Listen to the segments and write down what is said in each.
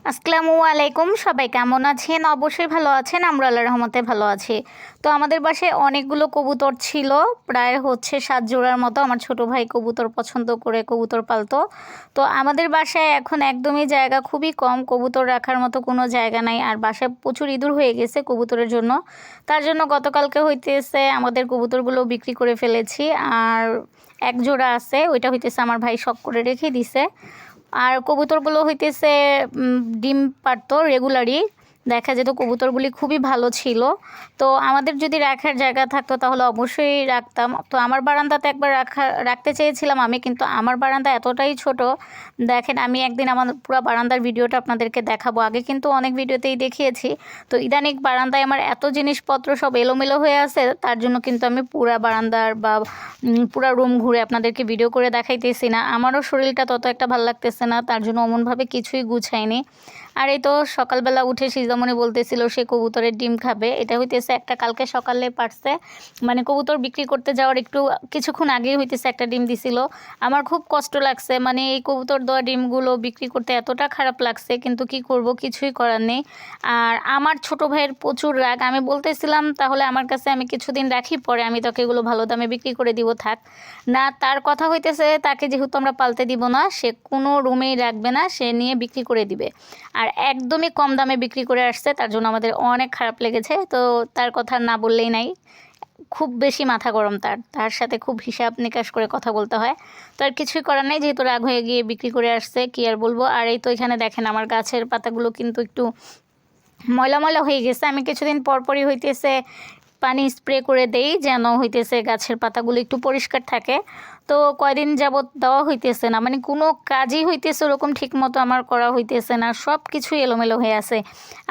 আসসালামু আলাইকুম, সবাই কেমন আছেন? অবশ্যই ভালো আছেন, আমরা আল্লাহর রহমতে ভালো আছি। তো আমাদের বাসায় অনেকগুলো কবুতর ছিল, প্রায় হচ্ছে 7 জোড়ার মতো। আমার ছোট ভাই কবুতর পছন্দ করে কবুতর পালতো। তো আমাদের বাসায় এখন একদমই জায়গা খুবই কম, কবুতর রাখার মতো কোনো জায়গা নাই। আর বাসায় প্রচুর ইঁদুর হয়ে গেছে কবুতরের জন্য। তার জন্য গতকালকে হইতেছে আমাদের কবুতরগুলো বিক্রি করে ফেলেছি। আর এক জোড়া আছে, ওইটা হইতেছে আমার ভাই শখ করে রেখে দিছে। আর কবুতরগুলো হইতেছে ডিম পাড়তো রেগুলারই। দেখা যেত কবুতরগুলি খুবই ভালো ছিল। তো আমাদের যদি রাখার জায়গা থাকতো তাহলে অবশ্যই রাখতাম। তো আমার বারান্দাতে একবার রাখতে চেয়েছিলাম আমি, কিন্তু আমার বারান্দা এতটাই ছোট। দেখেন, আমি একদিন আমার পুরো বারান্দার ভিডিওটা আপনাদেরকে দেখাবো। আগে কিন্তু অনেক ভিডিওতেই দেখিয়েছি। তো ইদানিং বারান্দায় আমার এত জিনিসপত্র সব এলোমেলো হয়ে আছে, তার জন্য কিন্তু আমি পুরা বারান্দার বা পুরা রুম ঘুরে আপনাদেরকে ভিডিও করে দেখাইতেছি না। আমারও শরীরটা তত একটা ভালো লাগতেছে না, তার জন্য অমনভাবে কিছুই গুছাইনি। আর এই তো সকালবেলা উঠে সিজামণি বলতেছিল সে কবুতরের ডিম খাবে। এটা হইতেছে একটা কালকে সকালে পারছে, মানে কবুতর বিক্রি করতে যাওয়ার একটু কিছুক্ষণ আগেই হইতেছে একটা ডিম দিছিল। আমার খুব কষ্ট লাগছে, মানে এই কবুতর দেওয়া ডিমগুলো বিক্রি করতে এতটা খারাপ লাগছে, কিন্তু কি করব, কিছুই করার নেই। আর আমার ছোট ভাইয়ের প্রচুর রাগ। আমি বলতেছিলাম তাহলে আমার কাছে আমি কিছুদিন রাখি, পরে আমি তোকে এগুলো ভালো দামে বিক্রি করে দিব, থাক না। তার কথা হইতেছে তাকে যেহেতু আমরা পালতে দিব না, সে কোনো রুমেই রাখবে না, সে নিয়ে বিক্রি করে দিবে। আর একদমই কম দামে বিক্রি করে আসছে, তার জন্য আমাদের অনেক খারাপ লেগেছে। তো তার কথা না বললেই নাই, খুব বেশি মাথা গরম। তার সাথে খুব হিসাব নিকাশ করে কথা বলতে হয়। তো আর কিছুই করার নেই, যেহেতু রাগ হয়ে গিয়ে বিক্রি করে আসছে, কি আর বলবো। আর এই তো এখানে দেখেন আমার গাছের পাতাগুলো কিন্তু একটু ময়লা ময়লা হয়ে গেছে। আমি কিছুদিন পরপরই হইতেছে পানি স্প্রে করে দেই, যেন হইতেছে গাছের পাতাগুলো একটু পরিষ্কার থাকে। তো কয়দিন যাবৎ দেওয়া হইতেছে না, মানে কোনো কাজই হইতেছে ওরকম ঠিক মতো আমার করা হইতেছে না, সব কিছুই এলোমেলো হয়ে আছে।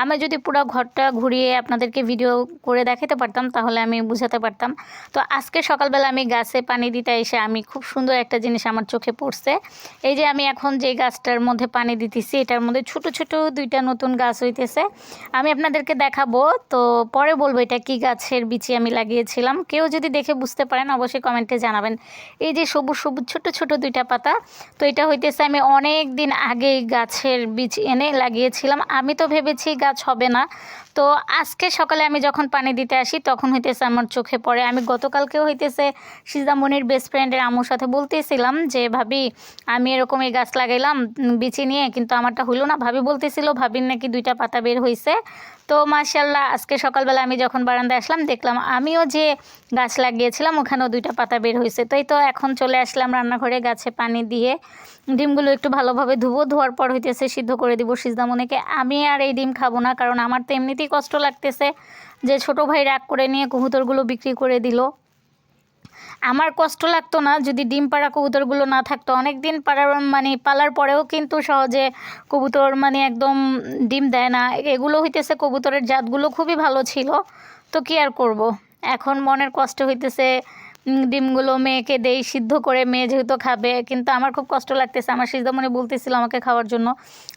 আমি যদি পুরো ঘরটা ঘুরিয়ে আপনাদেরকে ভিডিও করে দেখাতে পারতাম তাহলে আমি বুঝাতে পারতাম। তো আজকে সকালবেলা আমি গাছে পানি দিতে এসে আমি খুব সুন্দর একটা জিনিস আমার চোখে পড়ছে। এই যে আমি এখন যে গাছটার মধ্যে পানি দিতেছি, এটার মধ্যে ছোট ছোট দুইটা নতুন গাছ হইতেছে। আমি আপনাদেরকে দেখাবো, তো পরে বলবো এটা কি গাছের বিচি আমি লাগিয়েছিলাম। কেউ যদি দেখে বুঝতে পারেন অবশ্যই কমেন্টে জানাবেন। এই যে সবুজ সবুজ ছোট ছোট দুইটা পাতা, তো এটা হইতেছে আমি অনেক দিন আগে গাছের বীজ এনে লাগিয়েছিলাম। আমি তো ভেবেছি গাছ হবে না। তো আজকে সকালে আমি যখন পানি দিতে আসি তখন হইতেছে আমার চোখে পড়ে। আমি গতকালকেও হইতেছে সিজামণির বেস্ট ফ্রেন্ডের আম্মুর সাথে বলতেছিলাম যে ভাবি আমি এরকম এই গাছ লাগাইলাম বিচি নিয়ে, কিন্তু আমারটা হইলো না। ভাবি বলতেছিল ভাবির নাকি দুইটা পাতা বের হয়েছে। তো মাশাল্লাহ আজকে সকালবেলা আমি যখন বারান্দায় আসলাম দেখলাম আমিও যে গাছ লাগিয়েছিলাম ওখানেও দুইটা পাতা বের হয়েছে। তো এই তো এখন চলে আসলাম রান্নাঘরে, গাছে পানি দিয়ে ডিমগুলো একটু ভালোভাবে ধুবো। ধোয়ার পর হইতেছে সিদ্ধ করে দিব সিজদামণিকে। আমি আর এই ডিম খাবো না, কারণ আমার তো এমনিতেই কষ্ট লাগতেছে যে ছোট ভাই রাগ করে নিয়ে কবুতরগুলো বিক্রি করে দিল। আমার কষ্ট লাগতো না যদি ডিম পাড়া কবুতরগুলো না থাকতো। অনেক দিন পাড়ার মানে পালার পরেও কিন্তু সহজে কবুতর মানে একদম ডিম দেয় না। এগুলো হইতেছে কবুতরের জাতগুলো খুবই ভালো ছিল। তো কি আর করব, এখন মনের কষ্ট হইতেছে। ডিমগুলো মেয়েকে দেই সিদ্ধ করে, মেয়ে যেহেতু খাবে, কিন্তু আমার খুব কষ্ট লাগতেছে। আমার সিজদামণি বলতেছিল আমাকে খাওয়ার জন্য,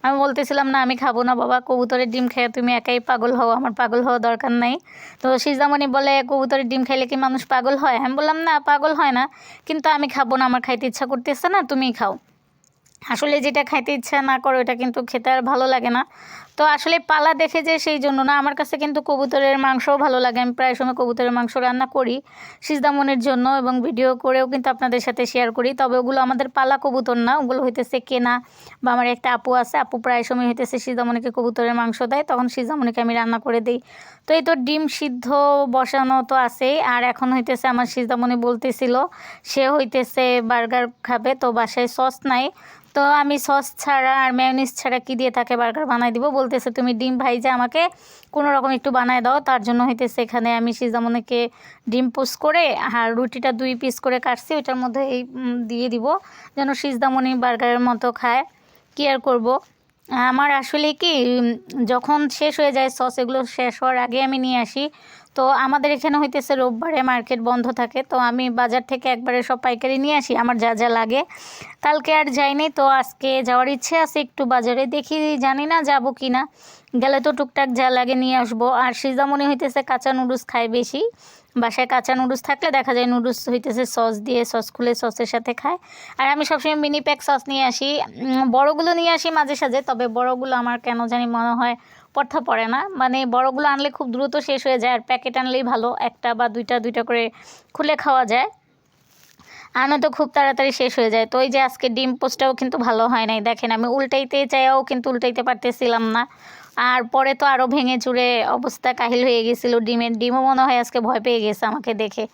আমি বলতেছিলাম না আমি খাবো না বাবা, কবুতরের ডিম খেয়ে তুমি একাই পাগল হও, আমার পাগল হওয়া দরকার নাই। তো সিজদামণি বলে কবুতরের ডিম খাইলে কি মানুষ পাগল হয়? আমি বললাম না পাগল হয় না, কিন্তু আমি খাবো না, আমার খাইতে ইচ্ছা করতেছে না, তুমিই খাও। আসলে যেটা খাইতে ইচ্ছা না করে ওটা কিন্তু খেতে আর ভালো লাগে না। তো আসলে পালা দেখে যে সেই জন্য না, আমার কাছে কিন্তু কবুতরের মাংসও ভালো লাগে। আমি প্রায় সময় কবুতরের মাংস রান্না করি সিজদামণির জন্য, এবং ভিডিও করেও কিন্তু আপনাদের সাথে শেয়ার করি। তবে ওগুলো আমাদের পালা কবুতর না, ওগুলো হইতেছে কেনা। বা আমার একটা আপু আছে, আপু প্রায় সময় হইতেছে সিজদামণিকে কবুতরের মাংস দেয়, তখন সিজদামণিকে আমি রান্না করে দিই। তো এই তো ডিম সিদ্ধ বসানো তো আছেই। আর এখন হইতেছে আমার সিজদামণি বলতেছিল সে হইতেছে বার্গার খাবে, তো বাসায় সস নাই। তো আমি সস ছাড়া আর মেয়োনিজ ছাড়া কি দিয়ে তাকে বার্গার বানাই দিব। বলতেছে তুমি ডিম ভাইজা আমাকে কোনো রকম একটু বানায় দাও। তার জন্য হইতেছে এখানে আমি সিজামনিকে ডিম পোস্ট করে আর রুটিটা 2 পিস করে কাটছি, ওইটার মধ্যে এই দিয়ে দিব যেন সিজদামনি বার্গারের মতো খায়। কি আর করব, আমার আসলে কি যখন শেষ হয়ে যায় সস, এগুলো শেষ হওয়ার আগে আমি নিয়ে আসি। তো আমাদের এখানে হইতেছে রোববারে মার্কেট বন্ধ থাকে, তো আমি বাজার থেকে একবারে সব পাইকারি নিয়ে আসি আমার যা যা লাগে। কালকে আর যাইনি, তো আজকে যাওয়ার ইচ্ছে আছে একটু বাজারে, দেখি জানি না যাব কি না। গেলে তো টুকটাক যা লাগে নিয়ে আসবো। আর সিজামণি হইতেছে কাঁচা নুডলস খায় বেশি, বাসায় কাঁচা নুডলস থাকলে দেখা যায় নুডলস হইতেছে সস দিয়ে, সস খুলে সসের সাথে খায়। আর আমি সবসময় মিনি প্যাক সস নিয়ে আসি, বড়গুলো নিয়ে আসি মাঝে সাঝে, তবে বড়গুলো আমার কেন জানি মনে হয় পড়তে পড়ে না, মানে বড়গুলো আনলে খুব দ্রুত শেষ হয়ে যায়, আর প্যাকেট আনলেই ভালো, একটা বা দুইটা করে খুলে খাওয়া যায়, আনো তো খুব তাড়াতাড়ি শেষ হয়ে যায়। তো ওই যে আজকে ডিম পোস্টটাও কিন্তু ভালো হয় নাই, দেখেন আমি উল্টাইতে চাইও কিন্তু উল্টাইতে পারতেছিলাম না, আর পরে তো আরও ভেঙে চুরে অবস্থা কাহিল হয়ে গেছিলো। ডিমও মনে হয় আজকে ভয় পেয়ে গেছে আমাকে দেখে,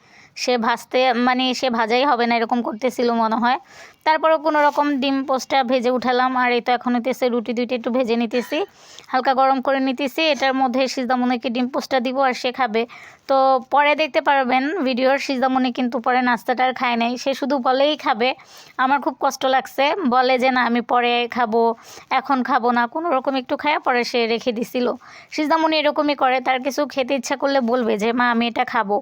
সে ভাজতে মানে সে ভাজাই হবে না এরকম করতেছিল মনে হয়। তারপরেও কোনো রকম ডিম পোস্টটা ভেজে উঠালাম, আর এই তো এখন হইতেছে রুটি দুইটা একটু ভেজে নিতেছি, হালকা গরম করে নিতেছি, এটার মধ্যে সিজদামণিকে ডিম পোস্টটা দিব আর সে খাবে। তো পরে দেখতে পারবেন ভিডিওর, সিজদামণি কিন্তু পরে নাস্তাটা আর খায় নাই, সে শুধু বলেই খাবে। আমার খুব কষ্ট লাগছে, বলে যে না আমি পরে খাবো, এখন খাবো না, কোনো রকম একটু খায় পরে সে রেখে দিছিল। সিজদামণি এরকমই করে, তার কিছু খেতে ইচ্ছা করলে বলবে যে মা আমি এটা খাবো।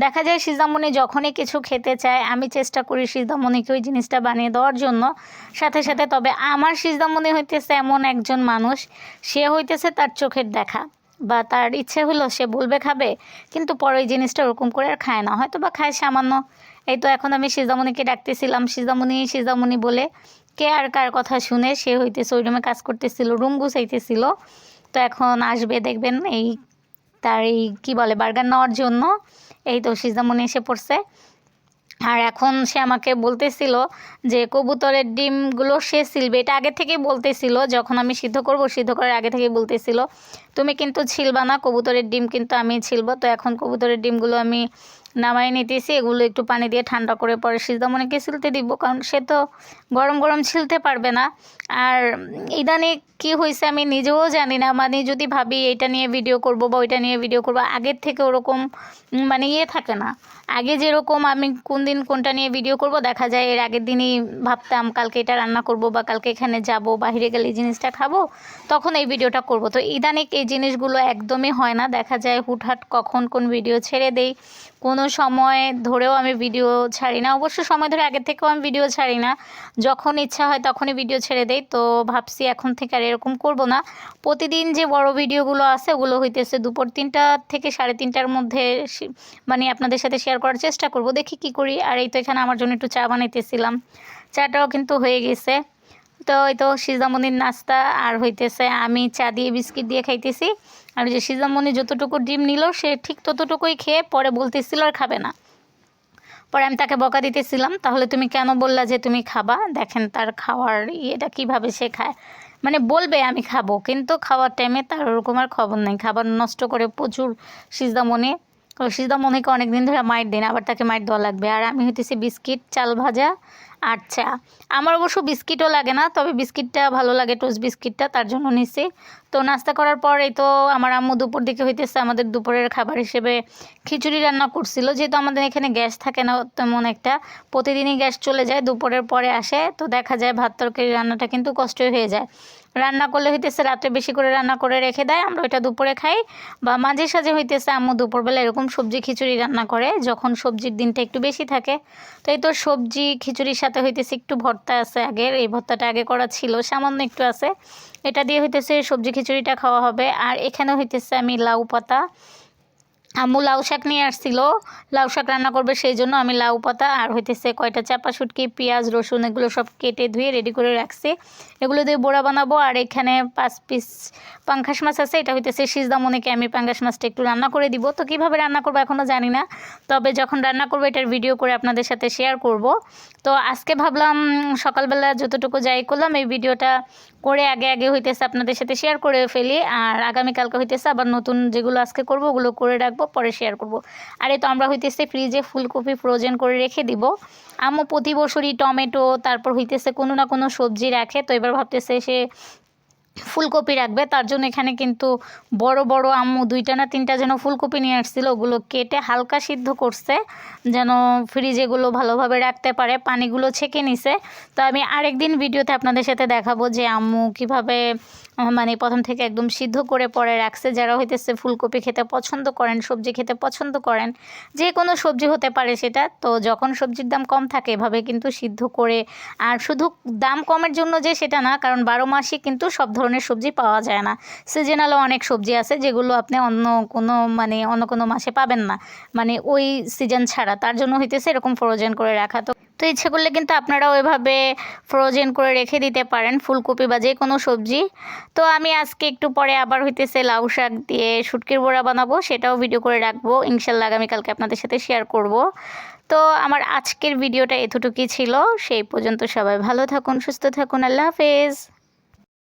দেখা যায় সিজদামণি যখনই কিছু খেতে চায় আমি চেষ্টা করি সিজদামণিকে ওই জিনিসটা বানিয়ে দেওয়ার জন্য সাথে সাথে। তবে আমার সিজদামণি হইতেছে এমন একজন মানুষ, সে হইতেছে তার চোখের দেখা বা তার ইচ্ছে হলো সে বলবে খাবে, কিন্তু পরে ওই জিনিসটা ওরকম করে আর খায় না, হয়তো বা খায় সামান্য। এই তো এখন আমি সিজদামণিকে ডাকতেছিলাম, সিজদামণি সিজদামণি বলে, কে আর কার কথা শুনে সে হইতেছে ওই রুমে কাজ করতেছিল, রুম গুছাইতেছিল। তো এখন আসবে দেখবেন এই তার এই কী বলে বার্গার নেওয়ার জন্য। এই তো সিজদামণি এসে পড়ছে, আর এখন সে আমাকে বলতেছিল যে কবুতরের ডিমগুলো সে ছিলবে, এটা আগে থেকেই বলতেছিল, যখন আমি সিদ্ধ করব সিদ্ধ করার আগে থেকেই বলতেছিল তুমি কিন্তু ছিলবা না, কবুতরের ডিম কিন্তু আমি ছিলবো। তো এখন কবুতরের ডিমগুলো আমি নামাই নিতেছি, এগুলো একটু পানি দিয়ে ঠান্ডা করে পরে সিজদামণিকে ছিলতে দিব, কারণ সে তো গরম গরম ছিলতে পারবে না। আর ইদানিং কি হয়েছে আমি নিজেও জানি না, মানে যদি ভাবি এটা নিয়ে ভিডিও করব বা ওইটা নিয়ে ভিডিও করব, আগের থেকে ওরকম মানে ইয়ে থাকে না। আগে যেরকম আমি কোন দিন কোনটা নিয়ে ভিডিও করব দেখা যায় এর আগের দিনই ভাবতাম কালকে এটা রান্না করব বা কালকে এখানে যাব, বাইরে গেলে এই জিনিসটা খাবো, তখন এই ভিডিওটা করব। তো ইদানিং এই জিনিসগুলো একদমই হয় না, দেখা যায় হুটহাট কখন কোন ভিডিও ছেড়ে দেই, কোনো সময় ধরেও আমি ভিডিও ছাড়ি না। অবশ্য সময় ধরে আগের থেকেও আমি ভিডিও ছাড়ি না, যখন ইচ্ছা হয় তখনই ভিডিও ছেড়ে দেই। তো ভাবছি এখন থেকে আর এরকম করব না, প্রতিদিন যে বড় ভিডিওগুলো আছে ওগুলো হইতেছে দুপুর 3টা থেকে 3:30টার মধ্যে মানে আপনাদের সাথে শেয়ার করার চেষ্টা করব, দেখি কি করি। আর এই তো এখানে আমার জন্য একটু চা বানাইতেছিলাম, চাটাও কিন্তু হয়ে গেছে। তো এই তো সিজদামণির নাস্তা আর হইতেছে আমি চা দিয়ে বিস্কিট দিয়ে খাইতেছি। আর ওই যে সিজদামণি যতটুকু ডিম নিল সে ঠিক ততটুকুই খেয়ে পরে বলতেছিল আর খাবে না। পরে আমি তাকে বকা দিতেছিলাম, তাহলে তুমি কেন বললা যে তুমি খাবা? দেখেন তার খাওয়ার ইয়েটা কীভাবে সে খায়, মানে বলবে আমি খাবো কিন্তু খাওয়ার টাইমে তার ওরকম আর খবর নেই, খাবার নষ্ট করে প্রচুর সিজদামণি। তো সিজদামণিকে অনেক দিন ধরে মাইর দিন, আবার তাকে মাইর দেওয়া লাগবে। আর আমি হইতেছি বিস্কিট, চাল ভাজা আর চা। আমার অবশ্য বিস্কিটও লাগে না, তবে বিস্কিটটা ভালো লাগে, টোস্ট বিস্কিটটা, তার জন্য নিছি। তো নাস্তা করার পরেই তো আমার আম্মু দুপুর দিকে হইতেছে আমাদের দুপুরের খাবার হিসেবে খিচুড়ি রান্না করছিল। যেহেতু আমাদের এখানে গ্যাস থাকে না তেমন একটা, প্রতিদিনই গ্যাস চলে যায়, দুপুরের পরে আসে, তো দেখা যায় ভাত তরকারি রান্নাটা কিন্তু কষ্টই হয়ে যায়। রান্না করলে হইতেছে রাত্রে বেশি করে রান্না করে রেখে দেয়, আমরা ওইটা দুপুরে খাই। বা মাঝে সাঝে হইতেছে আম্মু দুপুরবেলা এরকম সবজি খিচুড়ি রান্না করে যখন সবজির দিনটা একটু বেশি থাকে। তো এই তো সবজি খিচুড়ির সাথে হইতেছে একটু ভর্তা আছে, আগের এই ভর্তাটা আগে করা ছিল, সামান্য একটু আছে, এটা দিয়ে হইতেছে সবজি খিচুড়িটা খাওয়া হবে। আর এখানে হইতেছে আমি লাউ পাতা, আম্মু লাউ শাক নিয়ে আসছিল, লাউ শাক রান্না করবে সেই জন্য আমি লাউ পাতা আর হইতেছে কয়টা চাপা শুটকি, পেঁয়াজ রসুন এগুলো সব কেটে ধুয়ে রেডি করে রাখছি, এগুলো দিয়ে বড়া বানাবো। আর এখানে 5 পিস পাঙ্গাস মাছ আছে, এটা হইতেছে সিজদামণিকে আমি পাঙ্গাস মাছটা একটু রান্না করে দিব। তো কীভাবে রান্না করবো এখনও জানি না, তবে যখন রান্না করবো এটার ভিডিও করে আপনাদের সাথে শেয়ার করব। তো আজকে ভাবলাম সকালবেলা যতটুকু যাই করলাম এই ভিডিওটা করে আগে আগে হইতেছে আপনাদের সাথে শেয়ার করে ফেলি, আর আগামীকালকে হইতেছে আবার নতুন যেগুলো আজকে করব ওগুলো করে রাখবো, পরে শেয়ার করব। আর এই তো আমরা হইতেছে ফ্রিজে ফুলকপি ফ্রোজেন করে রেখে দিব। আম্মু প্রতি বছরই টমেটো তারপর হইতেছে কোনো না কোনো সবজি রাখে, তো এবার ভাবতেছে সে ফুলকপি রাখবে, তার জন্য এখানে কিন্তু বড় বড় আম্মু 2টা না 3টা যেন ফুলকপি নিয়ে আসছিল, ওগুলো কেটে হালকা সিদ্ধ করছে যেন ফ্রিজেগুলো ভালোভাবে রাখতে পারে, পানিগুলো ছেঁকে নিছে। তো আমি আরেকদিন ভিডিওতে আপনাদের সাথে দেখাবো যে আম্মু কিভাবে মানে প্রথম থেকে একদম সিদ্ধ করে পরে রাখছে। যারা হইতেছে ফুলকপি খেতে পছন্দ করেন, সবজি খেতে পছন্দ করেন, যে কোনো সবজি হতে পারে সেটা, তো যখন সবজির দাম কম থাকে এভাবে কিন্তু সিদ্ধ করে, আর শুধু দাম কমের জন্য যে সেটা না, কারণ 12 মাসই কিন্তু সব ধরনের সবজি পাওয়া যায় না। সিজনালও অনেক সবজি আছে যেগুলো আপনি অন্য কোনো মাসে পাবেন না, মানে ওই সিজন ছাড়া। তার জন্য হইতেছে এরকম ফ্রোজেন করে রাখা। তো ইচ্ছে করলে কিন্তু আপনারাও এভাবে ফ্রোজেন করে রেখে দিতে পারেন ফুলকপি বা যে কোনো সবজি। তো আমি আজকে একটু পরে আবার হইতেছে লাউ শাক দিয়ে শুটকির বড়া বানাবো, সেটাও ভিডিও করে রাখবো ইনশাল্লাহ, আগামীকালকে আপনাদের সাথে শেয়ার করব। তো আমার আজকের ভিডিওটা এতটুকুই ছিল। সেই পর্যন্ত সবাই ভালো থাকুন, সুস্থ থাকুন, আল্লাহ হাফেজ।